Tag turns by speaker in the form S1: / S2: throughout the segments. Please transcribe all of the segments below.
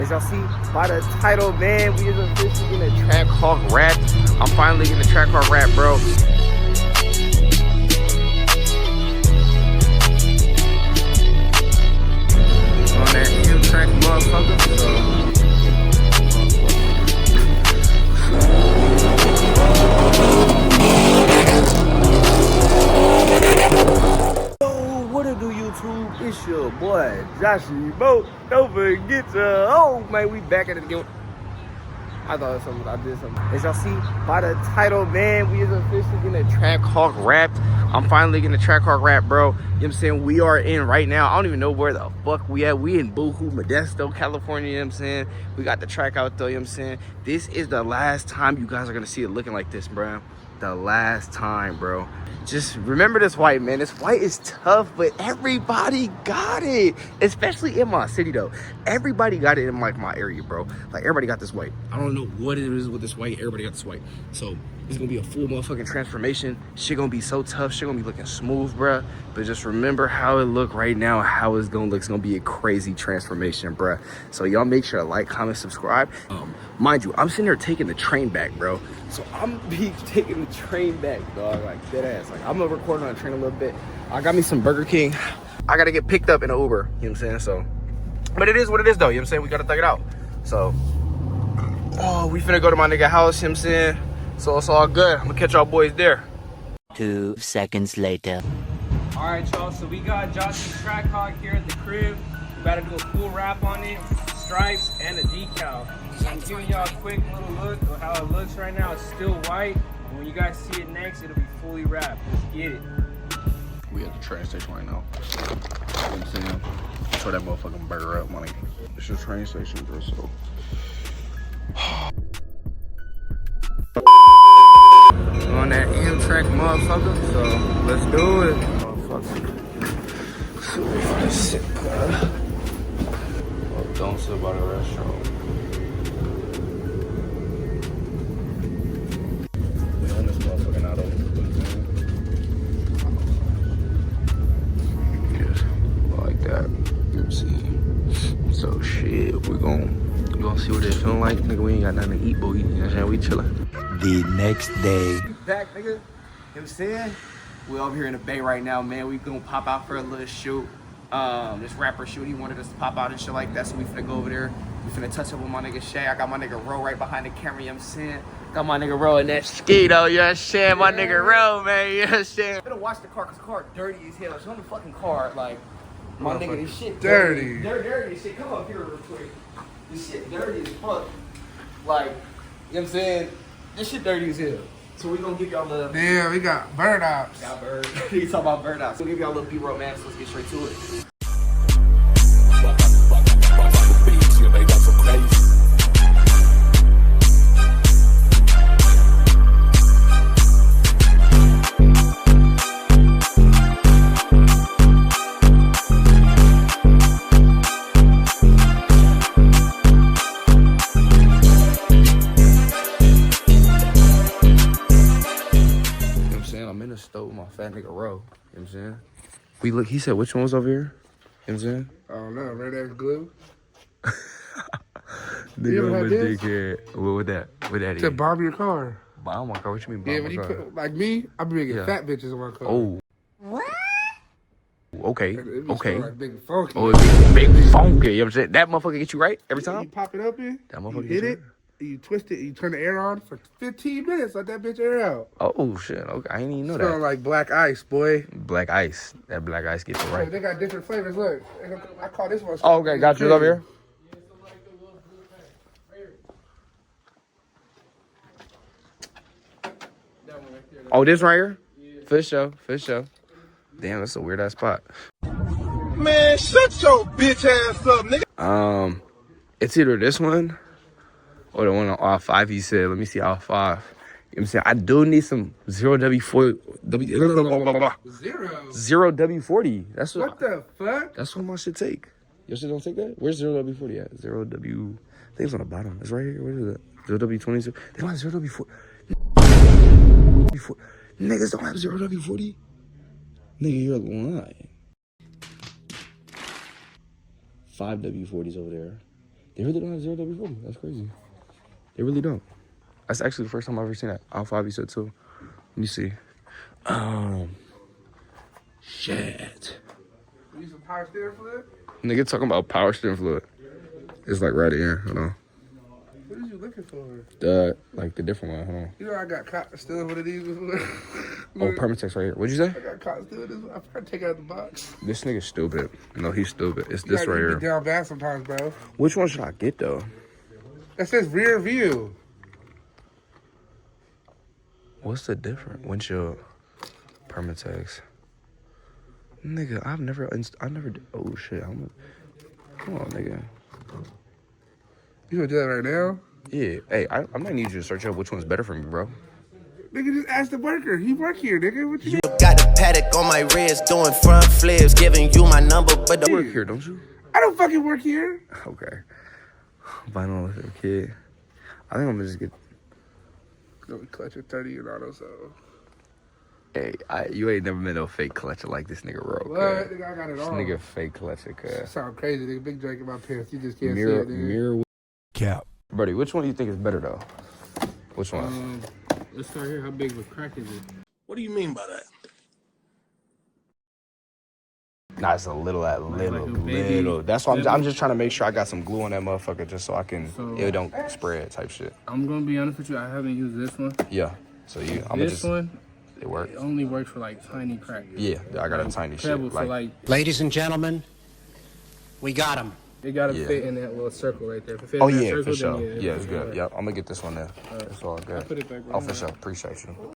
S1: As y'all see by the title, man, we is officially getting a Trackhawk wrap. I'm finally getting a Trackhawk wrap, bro. On that track, motherfucker. What it do, YouTube? It's your boy Joshy Bo. Don't forget to man, we back at it again. I thought it was something, I did something. As y'all see by the title, man, we is officially getting a Trackhawk wrapped. I'm finally getting a Trackhawk wrap, bro. You know what I'm saying? We are in right now. I don't even know where the fuck we at. We in Boohoo, Modesto, California, you know what I'm saying? We got the track out though, you know what I'm saying? This is the last time you guys are gonna see it looking like this, bro. The last time, bro. Just remember this white, man. This white is tough, but everybody got it. Especially in my city, though. Everybody got it in like my area, bro. Like everybody got this white. I don't know what it is with this white. Everybody got this white. So it's gonna be a full motherfucking transformation. Shit gonna be so tough. Shit gonna be looking smooth, bro. But just remember how it look right now. How it's gonna look. It's gonna be a crazy transformation, bro. So y'all make sure to like, comment, subscribe. Mind you, I'm sitting here taking the train back, bro. So I'm be taking the train back, dog, like dead ass. Like I'm gonna record on the train a little bit. I got me some Burger King. I gotta get picked up in an Uber, you know what I'm saying? So, but it is what it is though, you know what I'm saying? We gotta thug it out. So, oh, we finna go to my nigga house, you know what I'm saying? So it's all good. I'm gonna catch y'all boys there.
S2: 2 seconds later.
S3: All right, y'all, so we got Josh's Trackhawk here at the crib. We about to do a full wrap on it, stripes, and a decal. I'm giving y'all a quick little look of how it looks right now. It's still white, and when you guys see it next, it'll be fully wrapped. Let's get it.
S1: We at the train station right now. You know what I'm saying? Throw that motherfucking burger up, money. It's your train station, bro, so. On that Amtrak, motherfucker, so let's do it. Motherfucker. Sit, oh, don't sit by the restaurant. So shit, we're gonna see what it feeling like. Nigga, we ain't got nothing to eat, but you know what I'm saying? We chillin'.
S2: The next day.
S1: Back, nigga. You know what I'm saying? We over here in the Bay right now, man. We gonna pop out for a little shoot. This rapper shoot, he wanted us to pop out and shit like that, so we finna go over there. We finna touch up with my nigga Shay. I got my nigga Ro right behind the camera, you know what I'm saying? Got my nigga Ro in that ski though, you know what I'm saying? My nigga Ro, man, you know what I'm saying? I'm gonna watch the car, cause the car dirty as hell. It's on the fucking car, like, my nigga, this shit dirty. Dirty as shit. Come up here real quick. This shit dirty as fuck. Like, you know what I'm saying? This shit dirty as hell. So we gonna give y'all a little...
S4: Yeah, we got bird ops.
S1: Got bird. You talking about bird ops. We'll give y'all a little B-roll, man, so let's get straight to it. I'm in the stove with my fat nigga Ro. You know what I'm saying? We look, he said which one was over here? You know what I'm saying?
S4: I don't know, red ass glue.
S1: Nigga, I'm a dickhead. What with that? What that is?
S4: To bomb your car.
S1: Bomb my car? What you mean bomb
S4: Yeah,
S1: my
S4: when you
S1: car?
S4: put, like me, I be making fat bitches in my car.
S1: Oh. What? Okay, okay.
S4: Like big funky.
S1: Oh, it's big funky. You know what I'm saying? That motherfucker get you right every time?
S4: You pop it up in,
S1: That motherfucker
S4: you hit it, you twist it, you turn the air on for 15 minutes, let that bitch air out.
S1: Oh, shit. Okay, I didn't even know
S4: Smell
S1: that.
S4: like black ice, boy.
S1: Black ice. That black ice gets you right.
S4: They got different flavors, look. I call this one.
S1: Oh, okay, got you over here. Oh, this right here? Yeah. For sure, for sure. Damn, that's a weird ass spot.
S5: Man, shut your bitch ass up, nigga.
S1: It's either this one or the one on R5 he said. Let me see R5. You know what I'm saying? I do need some 0W4 0W40. That's
S4: What the fuck?
S1: That's what my shit take. Your shit don't take that? Where's 0W40 at? 0W, I think it's on the bottom. It's right here. Where is it? 0W22. They don't have 0W40. Niggas don't have 0W40. Nigga, you're lying. 5W40s over there. They really don't have 0W40. That's crazy. They really don't. That's actually the first time I've ever seen that. Alpha Ivy said too. Let me see. Shit.
S4: You need some power steering fluid?
S1: Nigga talking about power steering fluid. It's like right here. Hold on.
S4: What are you looking for?
S1: Like the different one. Hold on.
S4: You know I got caught stealing one of these before.
S1: Oh, Permatex right here. What'd you say?
S4: I got caught stealing this one. I tried to take it out of the box.
S1: This nigga's stupid. No, he's stupid. It's
S4: You
S1: this
S4: gotta
S1: right
S4: get
S1: here.
S4: down bad sometimes, bro.
S1: Which one should I get though?
S4: That says rear view.
S1: What's the difference? Windshield. Permatex. Nigga, I never did. Oh shit. Come on, nigga.
S4: You gonna do that right now?
S1: Yeah. Hey, I might need you to search up which one's better for me, bro.
S4: Nigga, just ask the worker. He work here, nigga. What you
S6: Got the paddock on my wrist, doing front flips, giving you my number, but
S1: You work here, don't you?
S4: I don't fucking work here.
S1: Okay. Vinyl with a kid. I think I'm gonna just get.
S4: Go clutch a 30 and auto, so.
S1: Hey, you ain't never met no fake clutcher like this nigga, bro.
S4: What? Nigga, I got it
S1: This
S4: all.
S1: nigga fake clutcher, cuz.
S4: Sound crazy, nigga. Big drink in my pants. You just can't
S1: Mirror,
S4: see it, nigga.
S1: mirror.
S2: Cap.
S1: Buddy, which one do you think is better though? Which one?
S3: Let's start here. How big of a crack is it?
S5: What do you mean by that?
S1: Nah, it's a little, little.
S3: baby.
S1: That's why I'm just trying to make sure I got some glue on that motherfucker just so I can,
S3: So-
S1: it don't spread type shit.
S3: I'm gonna be honest with you. I haven't used this one.
S1: Yeah. So I'm gonna
S3: This
S1: just,
S3: one,
S1: it works.
S3: it only works for like tiny cracks.
S1: Yeah, I got a tiny
S3: Pebble
S1: shit.
S3: for like
S6: Ladies and gentlemen, we got him.
S3: it gotta
S1: Yeah.
S3: fit in that little circle right there. If it fits
S1: Oh
S3: in that
S1: yeah,
S3: circle,
S1: for sure.
S3: then
S1: Yeah, it's good. Yep, I'm gonna get this one there. It's all good.
S3: put it back
S1: Oh, for sure. Appreciate you.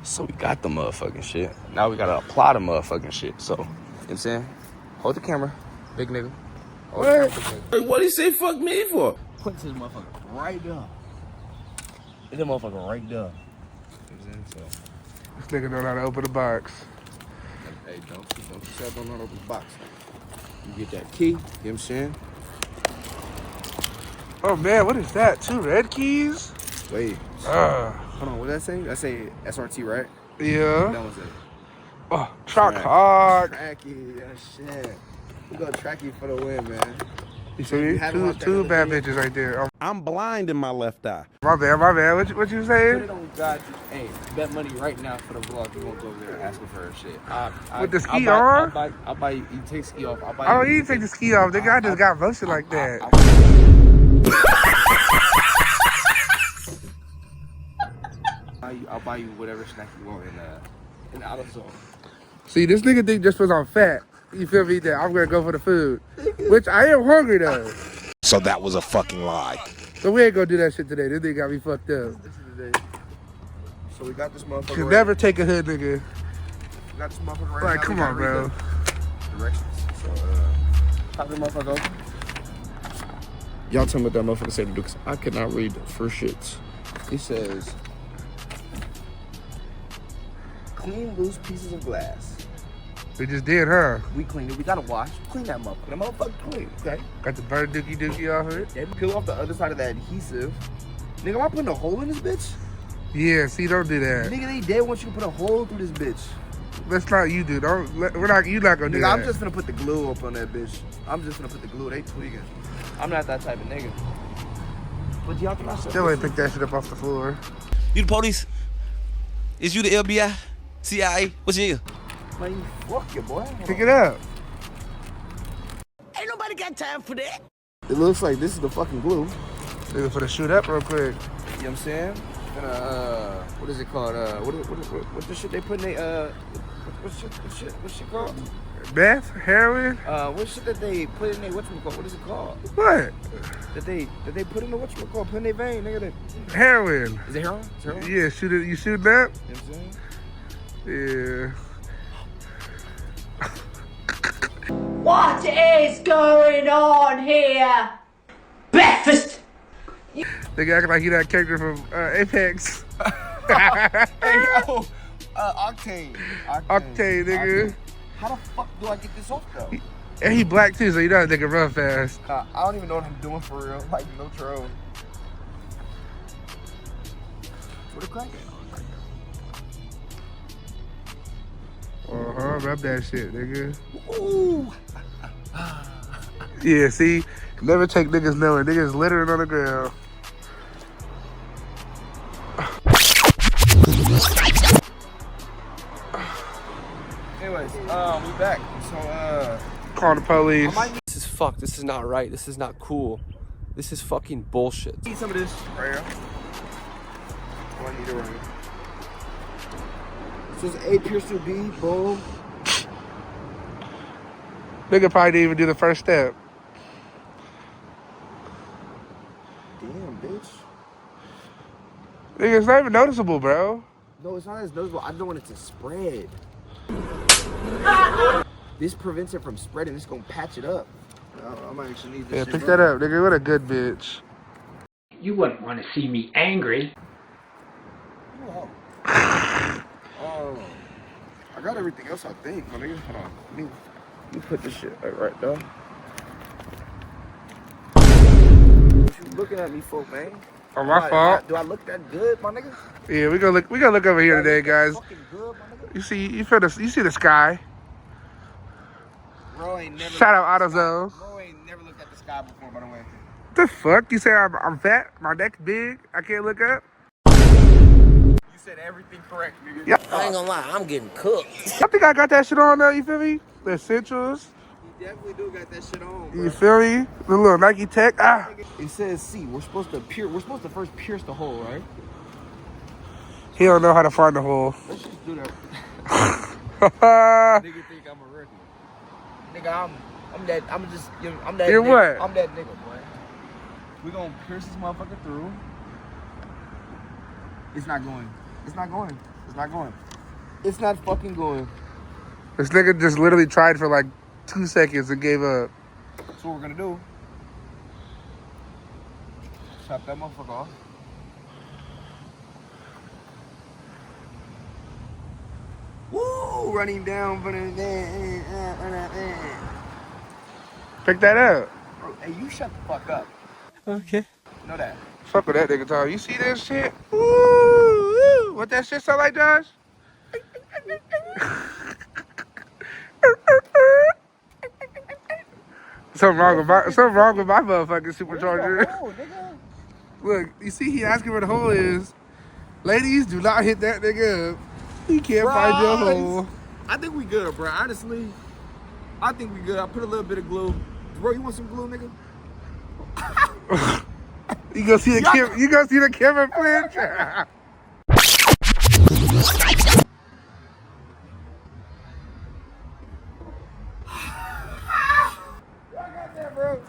S1: So we got the motherfucking shit. Now we gotta apply the motherfucking shit. So, you know what I'm saying? Hold the camera, big nigga. Hold the camera, big nigga.
S5: What he say fuck me for?
S1: Put this motherfucker right there. This motherfucker right there. You know what I'm saying? So,
S4: This nigga know how to open the box.
S1: hey, don't you say I don't know how to open the box. You get that key, you know what I'm saying?
S4: Oh man, what is that? 2 red keys?
S1: Wait, hold on, what did that say? That say SRT, right?
S4: Yeah.
S1: That was it.
S4: Oh, Trackhawk.
S1: Tracky, shit. We go Tracky for the win, man.
S4: You see me? Two bad bitches right there. Oh,
S5: I'm blind in my left eye.
S4: my bad. What you
S1: Put it
S4: saying?
S1: on God. Hey, bet money right now for the vlog. You won't go over there asking for her shit.
S4: With the ski on?
S1: I'll buy you. You take ski off. I'll buy
S4: I
S1: you.
S4: don't need to take the ski off. Nigga, I just got motion like that.
S1: I'll buy you whatever snack you want in AutoZone.
S4: See, this nigga think just because I'm fat, you feel me, that I'm gonna go for the food. Which I am hungry though.
S5: So that was a fucking lie.
S4: So we ain't gonna do that shit today. This nigga got me fucked up.
S1: This is the day. So we got this motherfucker.
S4: Should
S1: right.
S4: never take a hood nigga.
S1: We got this motherfucker right
S4: Like,
S1: now.
S4: come
S1: We
S4: on,
S1: gotta read
S4: bro.
S1: the directions. So, pop the motherfucker open. Y'all tell me what that motherfucker said to do, because I cannot read for shits. He says, clean loose pieces of glass.
S4: We just did, huh?
S1: We cleaned it. We gotta wash. Clean that motherfucker. That motherfucker clean, okay?
S4: Got the bird dookie off of it.
S1: Then peel off the other side of that adhesive. Nigga, am I putting a hole in this bitch?
S4: Yeah, see, don't do that.
S1: Nigga, they dead want you to put a hole through this bitch.
S4: That's not you, dude. You not gonna do
S1: Nigga,
S4: that.
S1: I'm just gonna put the glue up on that bitch. I'm just gonna put the glue. They tweaking. I'm not that type of nigga. But y'all can also.
S4: Still ain't pick that shit up off the floor.
S7: You the police? Is you the FBI? CIA? What's your
S1: Man, you fuck your boy.
S4: Pick it up.
S6: Ain't nobody got time for that.
S1: It looks like this is the fucking glue.
S4: Nigga, for the shoot up real quick.
S1: You know what I'm saying? What is it called? What the shit they put in they, what shit called?
S4: Meth? Heroin?
S1: What shit that they put in they, whatchamacallit? What is it called?
S4: What?
S1: That they put in the whatchamacallit, put in their vein, nigga.
S4: Heroin.
S1: Is it heroin? Is it heroin?
S4: Yeah, shoot it. You shooting up?
S1: You know what I'm saying?
S4: Yeah.
S8: What is going on here? Breakfast!
S4: Nigga acting like he that character from Apex.
S1: Hey, yo, Octane.
S4: Octane, nigga.
S1: How the fuck do I get this off though?
S4: And he black too, so you know that nigga run fast.
S1: I don't even know what I'm doing for real. Like, no troll. Where the crack
S4: Rub that shit, nigga.
S1: at? Ooh.
S4: Yeah, see, Never take niggas nowhere. Niggas littering on the ground.
S1: Anyways, we back. So,
S4: Call the police.
S1: this is fucked. This is not right. This is not cool. This is fucking bullshit. Need some of this right here. Oh, I need it right here. So it's A pierce to B, boom.
S4: Nigga probably didn't even do the first step.
S1: Damn, bitch.
S4: Nigga, it's not even noticeable, bro.
S1: No, it's not as noticeable. I don't want it to spread. This prevents it from spreading. It's gonna patch it up. I might actually need this.
S4: Yeah,
S1: shit,
S4: pick
S1: bro.
S4: that up, nigga. What a good bitch.
S8: You wouldn't want to see me angry.
S1: I got everything else, I think. My nigga, hold on. Let me put this shit right there. What you looking at me for, man?
S4: Oh, my fault.
S1: Do I look that good, my nigga?
S4: Yeah, we gonna look over here today, guys.
S1: Fucking good, my nigga.
S4: You see the sky.
S1: Bro ain't never.
S4: Shout out AutoZone.
S1: Bro ain't never looked at the sky before, by the way.
S4: The fuck? You say I'm fat? My neck's big? I can't look up?
S1: You said everything correct, nigga.
S4: Yeah.
S6: I ain't gonna lie, I'm getting cooked.
S4: I think I got that shit on though, you feel me? The essentials.
S1: You definitely do got that shit on, bro.
S4: You feel me? The little Nike Tech. Ah.
S1: It says C. We're supposed to first pierce the hole, right?
S4: He don't know how to find the hole.
S1: Let's just do that.
S4: You're
S1: Nigga think I'm a rookie. Nigga, I'm that.
S4: You're
S1: nigga.
S4: what?
S1: I'm that nigga, boy. We gonna pierce this motherfucker through. It's not going. It's not going. It's not going. It's not fucking going.
S4: This nigga just literally tried for like 2 seconds and gave up.
S1: That's what we're gonna do. Chop that motherfucker off. Woo! Running down.
S4: Pick that up.
S1: Bro, hey, you shut the fuck up.
S3: Okay.
S1: Know that.
S4: Fuck with that nigga, Tom. You see this shit? Ooh, ooh. What that shit sound like, Josh? Something wrong with my motherfucking supercharger.
S1: Oh, nigga.
S4: Look, you see he asking where the hole is. Ladies, do not hit that nigga up. He can't find your hole.
S1: I think we good, bro. Honestly, I think we good. I put a little bit of glue. Bro, you want some glue, nigga?
S4: You go see the camera flinch.
S1: Bro.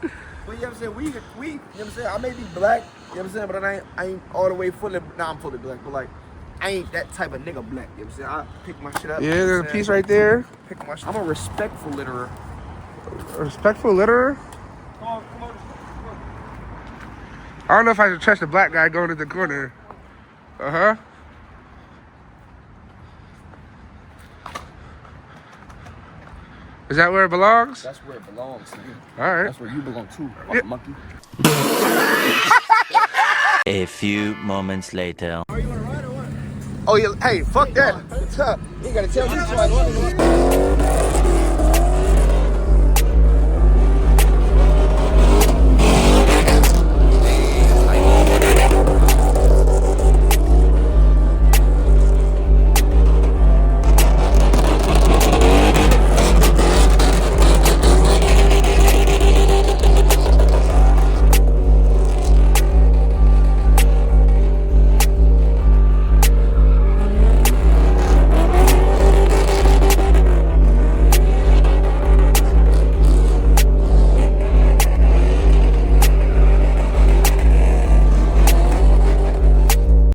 S1: But you know what I'm saying? We, you know what I'm saying? I may be black, you know what I'm saying? But I ain't all the way fully, I'm fully black, but like, I ain't that type of nigga black, you know what I'm saying? I pick my shit up.
S4: Yeah, there's a piece right there.
S1: Pick my shit. I'm a respectful litterer.
S4: A respectful litterer?
S1: Come on.
S4: I don't know if I should trust the black guy going to the corner. Uh-huh. Is that where it belongs?
S1: That's where it belongs to you.
S4: All right.
S1: That's where you belong too,
S4: Yeah.
S1: monkey.
S2: A few moments later.
S1: Are you gonna ride or what? Oh yeah, hey, fuck that. What's up? You gotta tell me so I know.